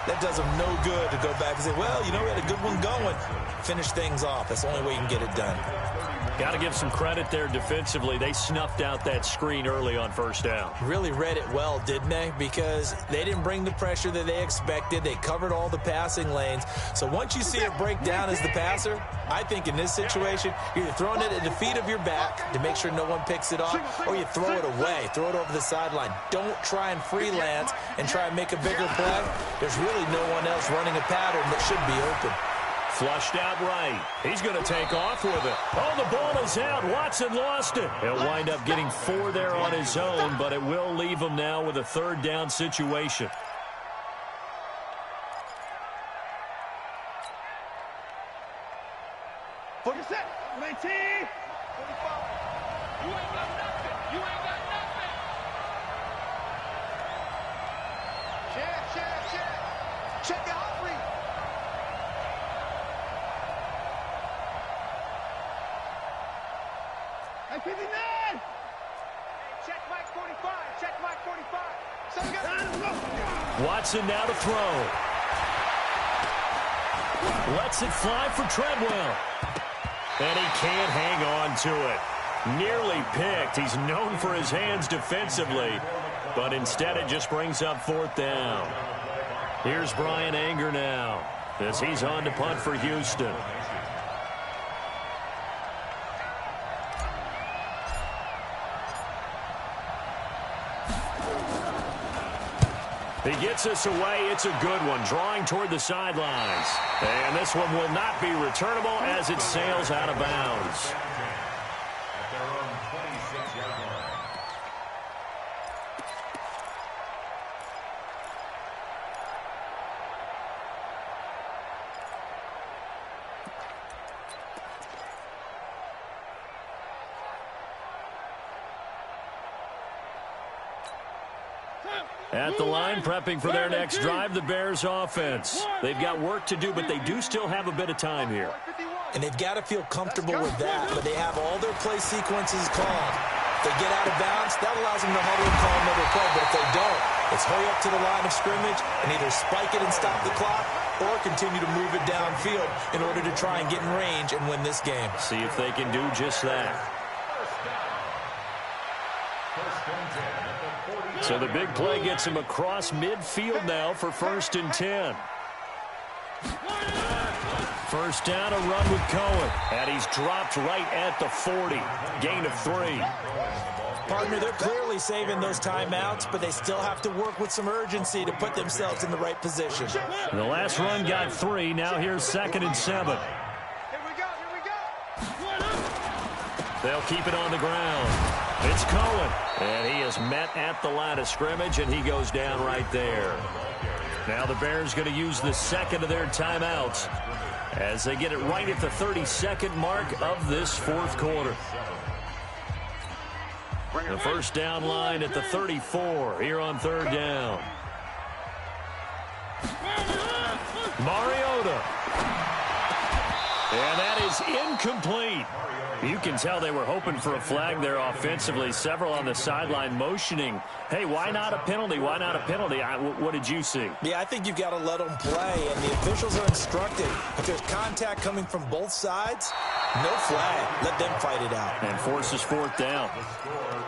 that does them no good to go back and say, well, you know, we had a good one going. Finish things off. That's the only way you can get it done. Got to give some credit there defensively. They snuffed out that screen early on 1st down. Really read it well, didn't they? Because they didn't bring the pressure that they expected. They covered all the passing lanes. So once you see it break down as the passer, I think in this situation, you're either throwing it at the feet of your back to make sure no one picks it off, or you throw it away, throw it over the sideline. Don't try and freelance and try and make a bigger play. There's really no one else running a pattern that should be open. Flushed out right. He's going to take off with it. Oh, the ball is out. Watson lost it. He'll wind up getting 4 there on his own, but it will leave him now with a 3rd down situation. For the set, 19, 45. You ain't got nothing. You ain't got nothing. Check out free. Hey, 59. Check Mike 45. Check Mike 45. Watson now to throw. Lets it fly for Treadwell. And he can't hang on to it. Nearly picked. He's known for his hands defensively. But instead it just brings up 4th down. Here's Brian Anger now as he's on to punt for Houston. He gets us away. It's a good one, drawing toward the sidelines. And this one will not be returnable as it sails out of bounds. At the line, prepping for their next drive, the Bears offense. They've got work to do, but they do still have a bit of time here. And they've got to feel comfortable with that, but they have all their play sequences called. If they get out of bounds, that allows them to huddle and call another play, but if they don't, it's hurry up to the line of scrimmage and either spike it and stop the clock or continue to move it downfield in order to try and get in range and win this game. See if they can do just that. So the big play gets him across midfield now for 1st and 10. 1st down, a run with Cohen. And he's dropped right at the 40. Gain of 3. Partner, they're clearly saving those timeouts, but they still have to work with some urgency to put themselves in the right position. The last run got 3. Now here's 2nd and 7. Here we go. They'll keep it on the ground. It's Cohen. And he is met at the line of scrimmage, and he goes down right there. Now the Bears going to use the 2nd of their timeouts as they get it right at the 32nd mark of this 4th quarter. The 1st down line at the 34 here on 3rd down. Mariota. And that is incomplete. You can tell they were hoping for a flag there offensively. Several on the sideline motioning, hey, why not a penalty? Why not a penalty? What did you see? Yeah, I think you've got to let them play, and the officials are instructed. If there's contact coming from both sides, no flag. Let them fight it out. And forces fourth down.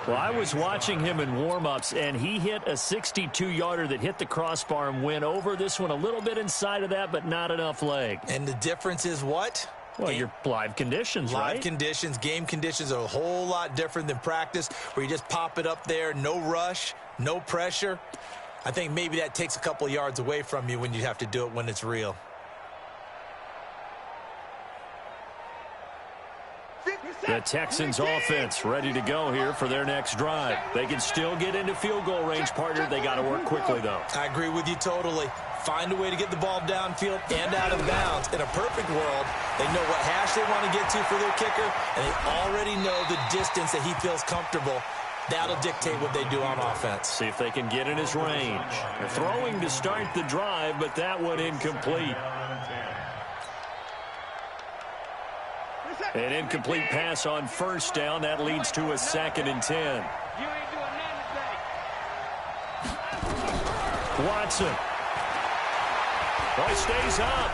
Well, I was watching him in warm-ups, and he hit a 62-yarder that hit the crossbar and went over. This one a little bit inside of that, but not enough leg. And the difference is what? Well, your live conditions, right? Live conditions, game conditions are a whole lot different than practice, where you just pop it up there, no rush, no pressure. I think maybe that takes a couple yards away from you when you have to do it when it's real. The Texans offense ready to go here for their next drive. They can still get into field goal range, partner. They got to work quickly, though. I agree with you totally. Find a way to get the ball downfield and out of bounds. In a perfect world, they know what hash they want to get to for their kicker, and they already know the distance that he feels comfortable. That'll dictate what they do on offense. See if they can get in his range. They're throwing to start the drive, but that one incomplete. An incomplete pass on first down. That leads to a 2nd and 10. You ain't doing nothing. Watson. Well, he stays up.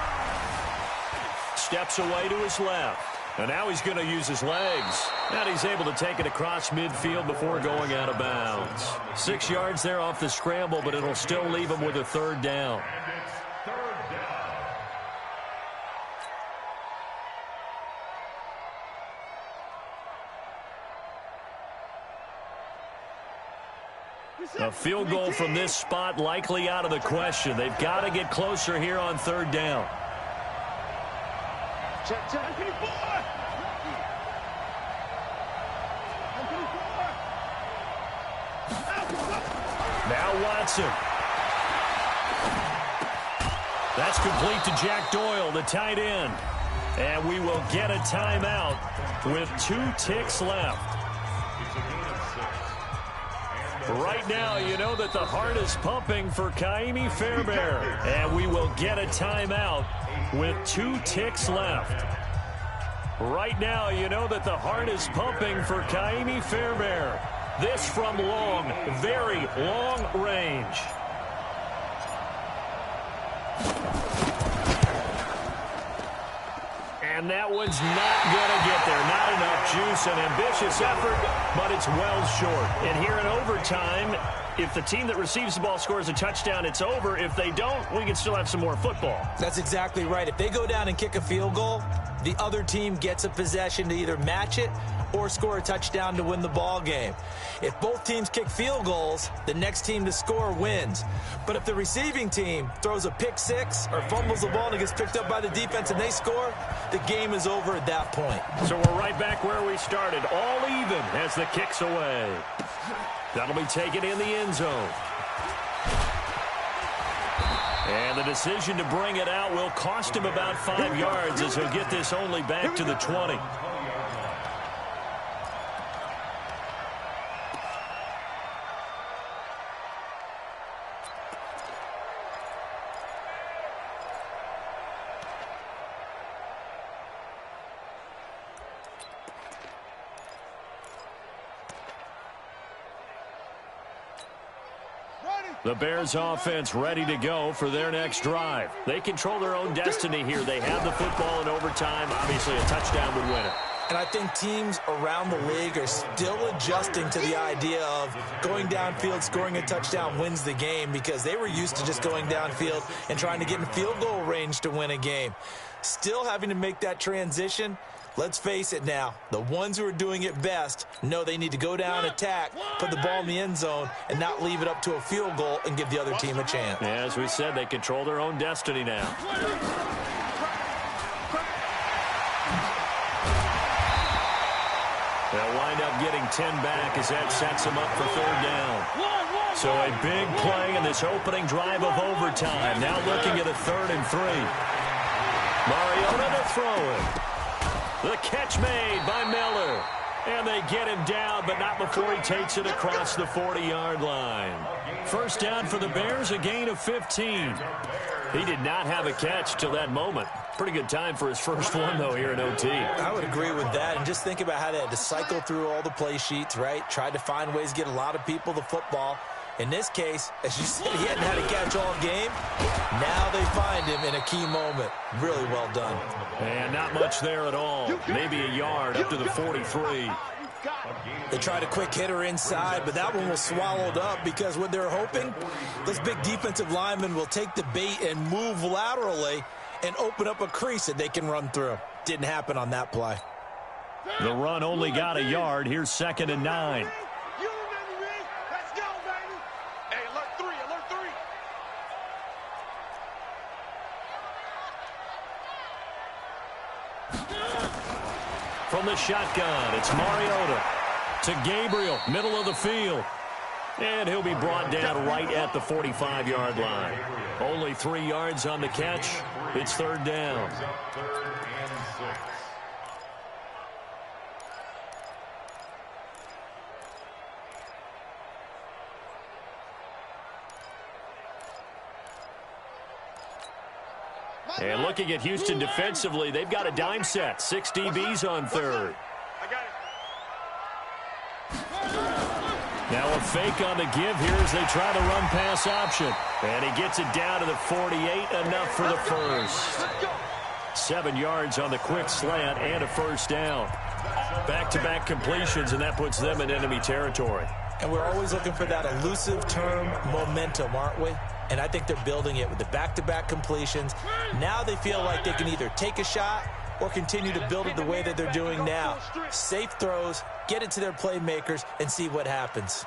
Steps away to his left. And now he's going to use his legs. And he's able to take it across midfield before going out of bounds. 6 yards there off the scramble, but it'll still leave him with a 3rd down. A field goal from this spot likely out of the question. They've got to get closer here on 3rd down. Check. Now Watson. That's complete to Jack Doyle, the tight end. And we will get a timeout with 2 ticks left. Right now, you know that the heart is pumping for Kaimi Fairbairn. And we will get a timeout with 2 ticks left. Right now, you know that the heart is pumping for Kaimi Fairbairn. This from long, very long range. And that one's not going to get there. Not enough juice. An ambitious effort, but it's well short. And here in overtime, if the team that receives the ball scores a touchdown, it's over. If they don't, we can still have some more football. That's exactly right. If they go down and kick a field goal, the other team gets a possession to either match it or score a touchdown to win the ball game. If both teams kick field goals, the next team to score wins. But if the receiving team throws a pick six or fumbles the ball and it gets picked up by the defense and they score, the game is over at that point. So we're right back where we started, all even as the kick's away. That'll be taken in the end zone. And the decision to bring it out will cost him about 5 yards as he'll get this only back to the 20. The Bears offense ready to go for their next drive. They control their own destiny here. They have the football in overtime. Obviously, a touchdown would win it. And I think teams around the league are still adjusting to the idea of going downfield, scoring a touchdown wins the game, because they were used to just going downfield and trying to get in field goal range to win a game. Still having to make that transition. Let's face it now, the ones who are doing it best know they need to go down, attack, put the ball in the end zone, and not leave it up to a field goal and give the other team a chance. Yeah, as we said, they control their own destiny now. They'll wind up getting 10 back as that sets them up for third down. So a big play in this opening drive of overtime. Now looking at a 3rd and 3. Mariota to throw it. The catch made by Miller. And they get him down, but not before he takes it across the 40-yard line. First down for the Bears, a gain of 15. He did not have a catch till that moment. Pretty good time for his first one, though, here in OT. I would agree with that. And just think about how they had to cycle through all the play sheets, right? Tried to find ways to get a lot of people the football. In this case, as you said, he hadn't had a catch all game. Now they find him in a key moment. Really well done. And not much there at all. Maybe a yard up to the 43. They tried a quick hitter inside, but that one was swallowed up because what they're hoping, those big defensive linemen will take the bait and move laterally and open up a crease that they can run through. Didn't happen on that play. The run only got a yard. Here's 2nd and 9. From the shotgun, it's Mariota to Gabriel, middle of the field. And he'll be brought down right at the 45-yard line. Only 3 yards on the catch. It's 3rd down. And looking at Houston defensively, they've got a dime set. 6 DBs on 3rd. Now a fake on the give here as they try the run-pass option. And he gets it down to the 48, enough for the first. 7 yards on the quick slant and a first down. Back-to-back completions, and that puts them in enemy territory. And we're always looking for that elusive term momentum, aren't we? And I think they're building it with the back-to-back completions. Now they feel like they can either take a shot or continue to build it the way that they're doing now. Safe throws, get it to their playmakers, and see what happens.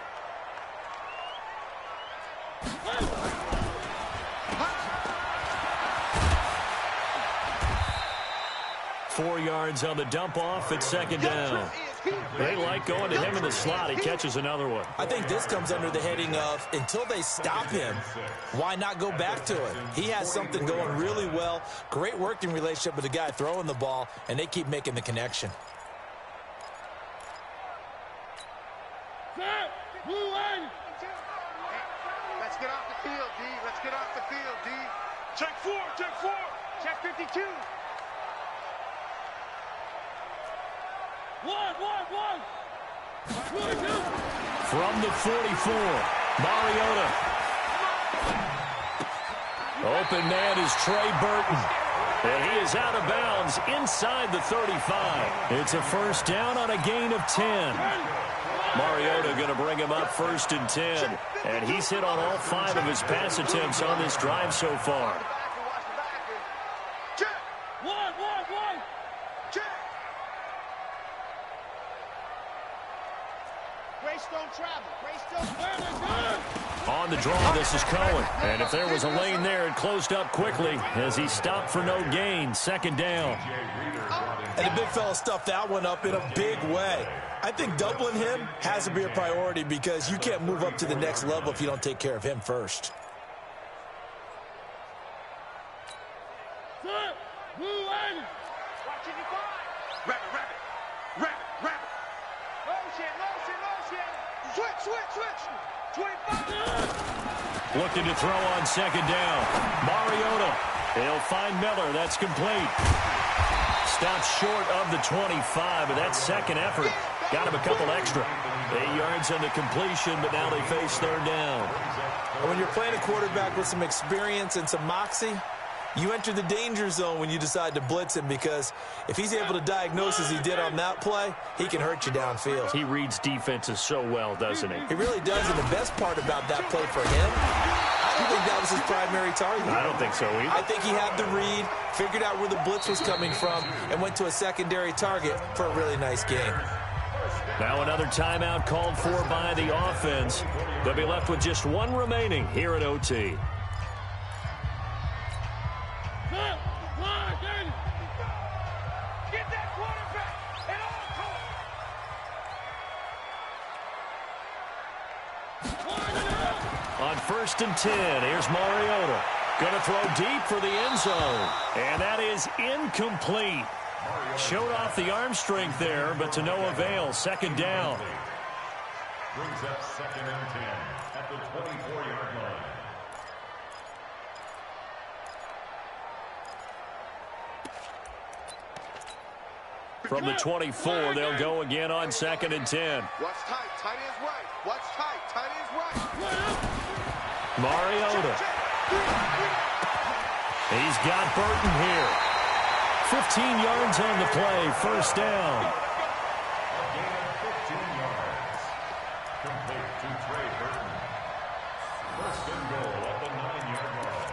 Four yards on the dump-off. It's 2nd down. They like going to him in the slot. He catches another one. I think this comes under the heading of, until they stop him, why not go back to it? He has something going really well. Great working relationship with the guy throwing the ball, and they keep making the connection. Let's get off the field, D. Let's get off the field, D. Check 4, check 4. Check 52. One. From the 44, Mariota. Open man is Trey Burton. And he is out of bounds inside the 35. It's a first down on a gain of 10. Mariota going to bring him up 1st and 10. And he's hit on all 5 of his pass attempts on this drive so far. Check. One. Check. Greystone travel. On the draw, this is Cohen. And if there was a lane there, it closed up quickly as he stopped for no gain. 2nd down. And the big fella stuffed that one up in a big way. I think doubling him has to be a priority because you can't move up to the next level if you don't take care of him first. Switch. 25. Looking to throw on 2nd down. Mariota. He'll find Miller. That's complete. Stops short of the 25, but that second effort got him a couple extra. 8 yards on the completion, but now they face 3rd down. When you're playing a quarterback with some experience and some moxie, you enter the danger zone when you decide to blitz him because if he's able to diagnose as he did on that play, he can hurt you downfield. He reads defenses so well, doesn't he? He really does, and the best part about that play for him, I don't think that was his primary target. I don't think so either. I think he had the read, figured out where the blitz was coming from, and went to a secondary target for a really nice game. Now another timeout called for by the offense. They'll be left with just 1 remaining here at OT. Get that quarterback at all costs. On 1st and 10, here's Mariota. Going to throw deep for the end zone. And that is incomplete. Showed off the arm strength there, but to no avail. Second down. Brings up 2nd and 10 at the 24-yard line. From the 24, they'll go again on 2nd and 10. Watch tight. Tight ends right. Watch tight. Tight ends right. Mariota. He's got Burton here. 15 yards on the play. First down. A gain of 15 yards. Complete to Trey Burton. First and goal at the 9-yard line.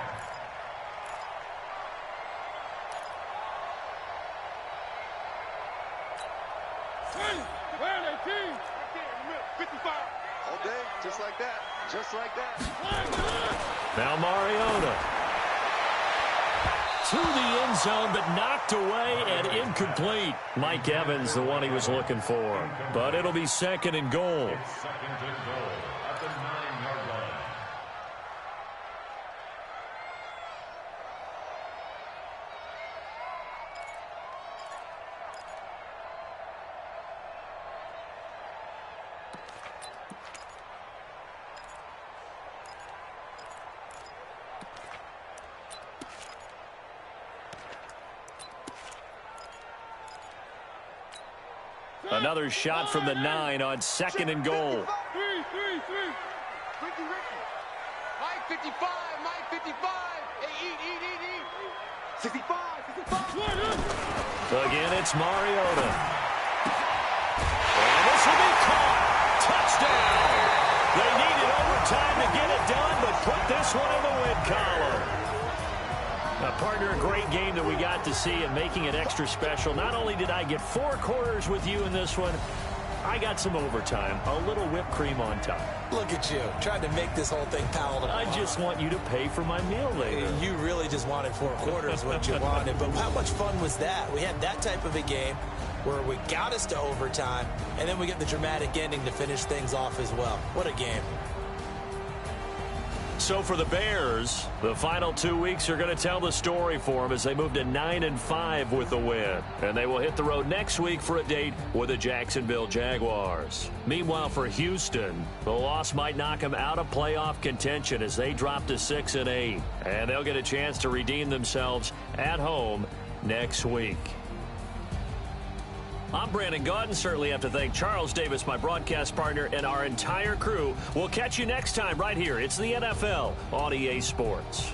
Where are they, team? 55. All day, just like that. Just like that. Now Mariota. To the end zone, but knocked away and incomplete. Mike Evans, the one he was looking for. But it'll be 2nd and goal. It's 2nd and goal at the 9-yard line. Another shot from the 9 on 2nd and goal. Ricky. Mike 55. Mike 55. Hey, eat. 65. Again, it's Mariota. And this will be caught. Touchdown. They needed overtime to get it done, but put this one in the win column. Now, partner, a great game that we got to see and making it extra special. Not only did I get 4 quarters with you in this one, I got some overtime, a little whipped cream on top. Look at you, trying to make this whole thing palatable. I just want you to pay for my meal later. You really just wanted 4 quarters, what you wanted. But how much fun was that? We had that type of a game where we got us to overtime, and then we get the dramatic ending to finish things off as well. What a game. So for the Bears, the final 2 weeks are going to tell the story for them as they move to 9-5 with the win. And they will hit the road next week for a date with the Jacksonville Jaguars. Meanwhile, for Houston, the loss might knock them out of playoff contention as they drop to 6-8. And they'll get a chance to redeem themselves at home next week. I'm Brandon Gaudin. Certainly have to thank Charles Davis, my broadcast partner, and our entire crew. We'll catch you next time right here. It's the NFL on EA Sports.